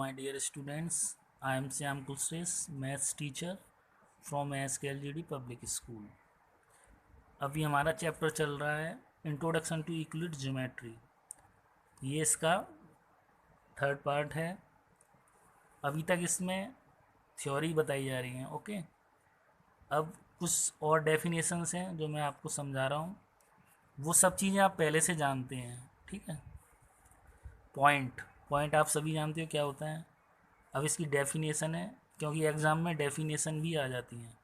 My dear students, I am Syam Kusres, maths teacher from SKLGD Public School. अभी हमारा chapter चल रहा है इंट्रोडक्शन टू यूक्लिड ज्योमेट्री। ये इसका थर्ड पार्ट है। अभी तक इसमें थ्योरी बताई जा रही है। ओके, अब कुछ और डेफिनेशंस हैं जो मैं आपको समझा रहा हूँ। वो सब चीज़ें आप पहले से जानते हैं, ठीक है। पॉइंट पॉइंट आप सभी जानते हो क्या होता है। अब इसकी डेफिनेशन है, क्योंकि एग्ज़ाम में डेफिनेशन भी आ जाती हैं।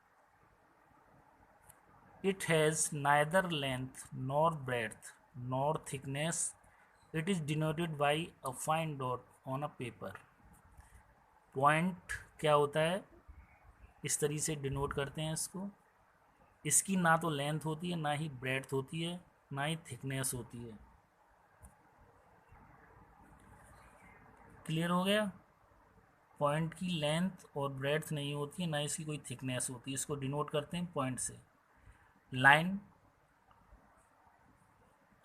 It has neither length nor breadth nor thickness. It is denoted by a fine dot on a paper. Point क्या होता है, इस तरीके से डिनोट करते हैं इसको। इसकी ना तो लेंथ होती है, ना ही ब्रेड्थ होती है, ना ही थिकनेस होती है। क्लियर हो गया। पॉइंट की लेंथ और ब्रेड्थ नहीं होती है, ना इसकी कोई थिकनेस होती है। इसको डिनोट करते हैं पॉइंट से। Line,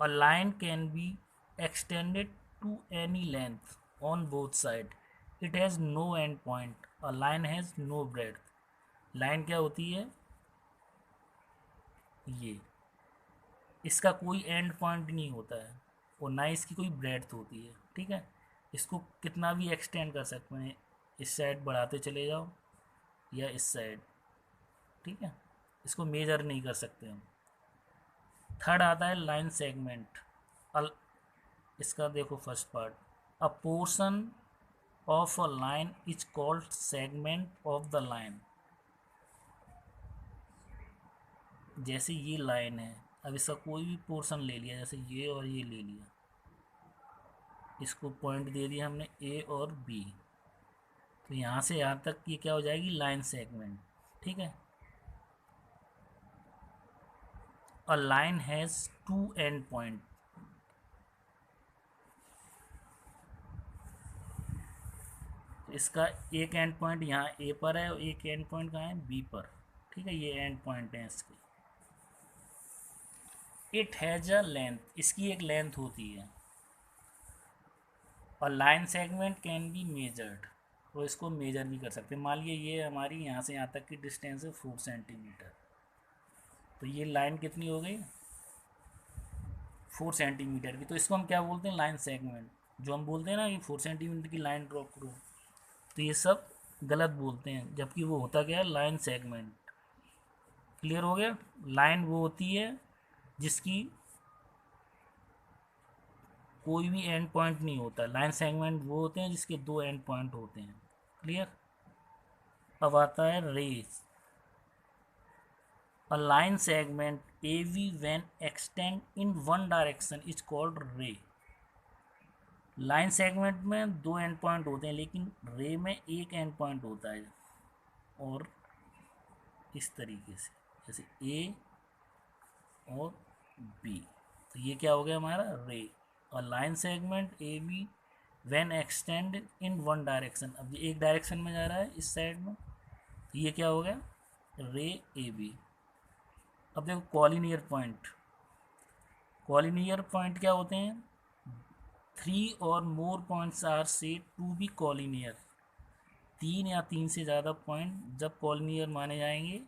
a line can be extended to any length on both sides. It has no end point. A line has no breadth. Line क्या होती है, ये इसका कोई एंड पॉइंट नहीं होता है और ना इसकी कोई ब्रेड्थ होती है, ठीक है। इसको कितना भी एक्सटेंड कर सकते हैं, इस साइड बढ़ाते चले जाओ या इस साइड, ठीक है। इसको मेजर नहीं कर सकते हम। थर्ड आता है लाइन सेगमेंट। इसका देखो first part, a portion of a line is called segment of the line. जैसे ये लाइन है, अब इसका कोई भी पोर्शन ले लिया, जैसे ये और ये ले लिया, इसको पॉइंट दे दिया हमने ए और बी, तो यहाँ से यहाँ तक ये क्या हो जाएगी, लाइन सेगमेंट, ठीक है। A line has two end point. इसका एक एंड पॉइंट यहाँ ए पर है और एक एंड पॉइंट कहाँ है, बी पर, ठीक है। ये एंड पॉइंट है इसके। इट हैज़ अ लेंथ, इसकी एक लेंथ होती है। और line segment can be measured, और इसको मेजर भी कर सकते हैं। मान लीजिए ये हमारी यहाँ से यहाँ तक की डिस्टेंस है 4 सेंटीमीटर, तो ये लाइन कितनी हो गई, 4 सेंटीमीटर की। तो इसको हम क्या बोलते हैं, लाइन सेगमेंट। जो हम बोलते हैं ना कि 4 सेंटीमीटर की लाइन ड्रॉ करो, तो ये सब गलत बोलते हैं, जबकि वो होता क्या है, लाइन सेगमेंट। क्लियर हो गया। लाइन वो होती है जिसकी कोई भी एंड पॉइंट नहीं होता। लाइन सेगमेंट वो होते हैं जिसके दो एंड पॉइंट होते हैं। क्लियर। अब आता है rays. A line segment A B when extend in one direction is called ray. Line segment में दो एंड पॉइंट होते हैं, लेकिन रे में एक एंड पॉइंट होता है। और इस तरीके से, जैसे ए और बी, तो ये क्या हो गया हमारा, रे। और line segment A B when extend in one direction, अब ये एक डायरेक्शन में जा रहा है इस साइड में, तो ये क्या हो गया, रे ए बी। अब देखो कॉलिनियर पॉइंट। कॉलिनियर पॉइंट क्या होते हैं, 3 और more points are said to be collinear. 3 या 3 से ज़्यादा पॉइंट जब कॉलिनियर माने जाएंगे,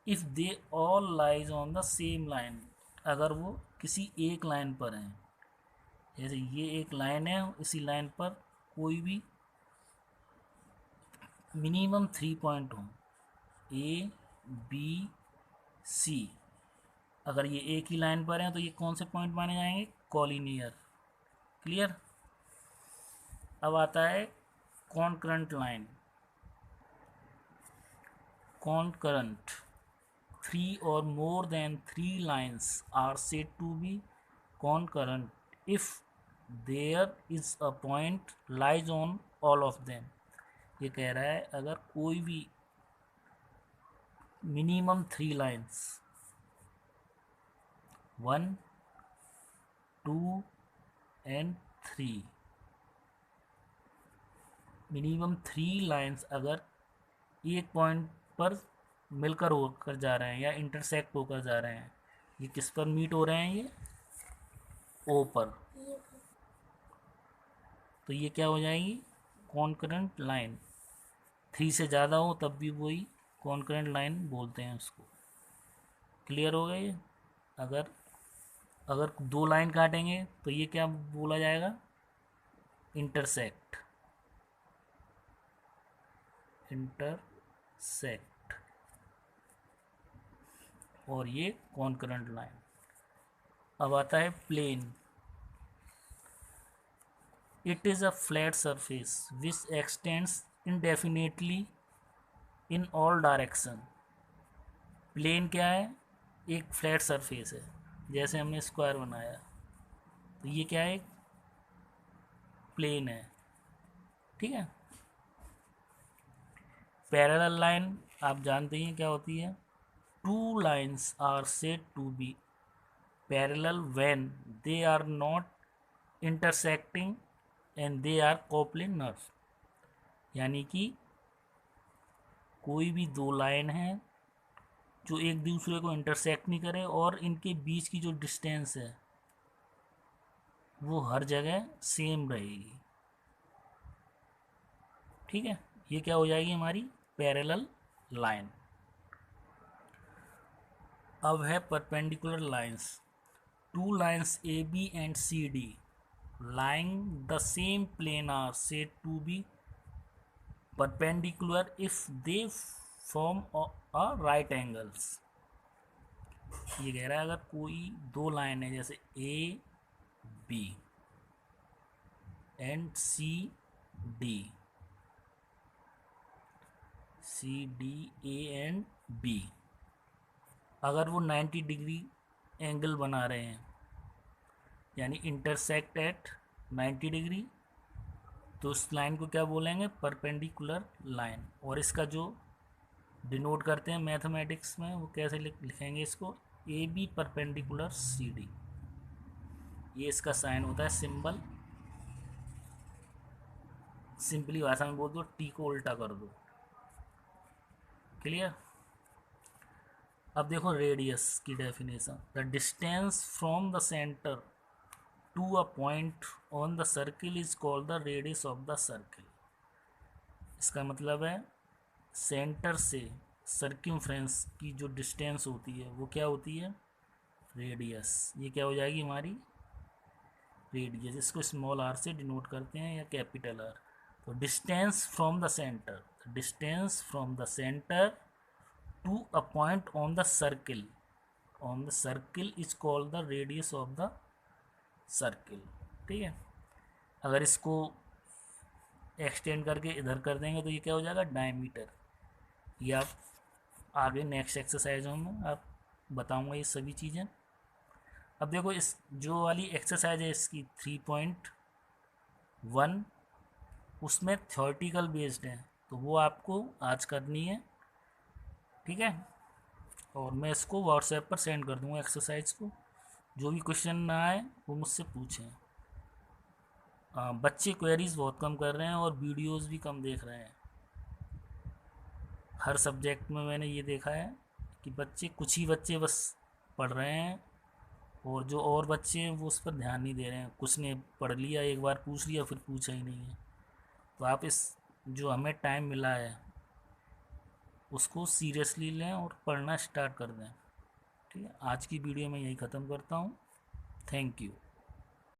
if they all lies on the same line, अगर वो किसी एक लाइन पर हैं। जैसे ये एक लाइन है, इसी लाइन पर कोई भी मिनिमम 3 पॉइंट हो, ए बी सी, अगर ये एक ही लाइन पर हैं तो ये कौन से पॉइंट माने जाएंगे, कॉलिनियर। क्लियर। अब आता है concurrent line. Concurrent, 3 or more than 3 lines are said to be concurrent if there is a point lies on all of them। ये कह रहा है अगर कोई भी minimum 3 lines, 1 2 and 3, minimum 3 lines अगर एक पॉइंट पर मिलकर होकर जा रहे हैं या इंटरसेक्ट होकर जा रहे हैं, ये किस पर मीट हो रहे हैं, ये ओ पर, तो ये क्या हो जाएगी, कॉन्करेंट लाइन, 3 से ज़्यादा हो तब भी वही कॉन्करेंट लाइन बोलते हैं उसको। क्लियर हो गया ये? अगर अगर 2 लाइन काटेंगे तो ये क्या बोला जाएगा? इंटरसेक्ट। इंटरसेक्ट। और ये कॉन्करेंट लाइन। अब आता है plane. It is a flat surface which extends indefinitely in all direction. Plane क्या है? एक फ्लैट सरफेस है, जैसे हमने स्क्वायर बनाया, तो ये क्या है? प्लेन है। ठीक है। पैरेलल लाइन आप जानते हैं क्या होती है? Two lines are said to be parallel when they are not intersecting and they are coplanar. यानी कि कोई भी 2 लाइन है जो एक दूसरे को इंटरसेक्ट नहीं करे और इनके बीच की जो डिस्टेंस है वो हर जगह सेम रहेगी। ठीक है, ये क्या हो जाएगी हमारी पैरेलल लाइन। अब है perpendicular lines. 2 lines A B and C D lying the same plane are said to be perpendicular if they form a right angles। ये कह रहा है अगर कोई 2 लाइन है जैसे A B and C D, A and B, अगर वो 90 डिग्री एंगल बना रहे हैं यानी इंटरसेक्ट एट 90 डिग्री, तो उस लाइन को क्या बोलेंगे? Perpendicular line. और इसका जो डिनोट करते हैं मैथमेटिक्स में वो कैसे लिखेंगे इसको? A B perpendicular C D, ये इसका साइन होता है, सिंबल। सिंपली भाषा में बोल दो, टी को उल्टा कर दो। क्लियर? अब देखो रेडियस की definition. The distance from the centre to a point on the circle is called the radius of the circle. इसका मतलब है सेंटर से सर्कमफ्रेंस की जो डिस्टेंस होती है वो क्या होती है? रेडियस। ये क्या हो जाएगी हमारी? रेडियस। इसको स्मॉल आर से डिनोट करते हैं या कैपिटल आर। तो distance from the centre, distance from the centre to a point on the circle, on the circle is called the radius of the circle. ठीक है। अगर इसको एक्सटेंड करके इधर कर देंगे तो ये क्या हो जाएगा? डायमीटर। ये आप आगे नेक्स्ट एक्सरसाइजों में आप बताऊंगा ये सभी चीज़ें। अब देखो इस जो वाली एक्सरसाइज है इसकी 3.1, उसमें थ्योरेटिकल बेस्ड है, तो वो आपको आज करनी है। ठीक है। और मैं इसको व्हाट्सएप पर सेंड कर दूंगा एक्सरसाइज को। जो भी क्वेश्चन ना आए वो मुझसे पूछें। बच्चे क्वेरीज बहुत कम कर रहे हैं और वीडियोस भी कम देख रहे हैं। हर सब्जेक्ट में मैंने ये देखा है कि कुछ ही बच्चे बस पढ़ रहे हैं और जो और बच्चे हैं वो उस पर ध्यान नहीं दे रहे हैं। कुछ ने पढ़ लिया, एक बार पूछ लिया, फिर पूछा ही नहीं है। तो आप इस जो हमें टाइम मिला है उसको सीरियसली लें और पढ़ना स्टार्ट कर दें। ठीक है। आज की वीडियो में यही ख़त्म करता हूँ। Thank you.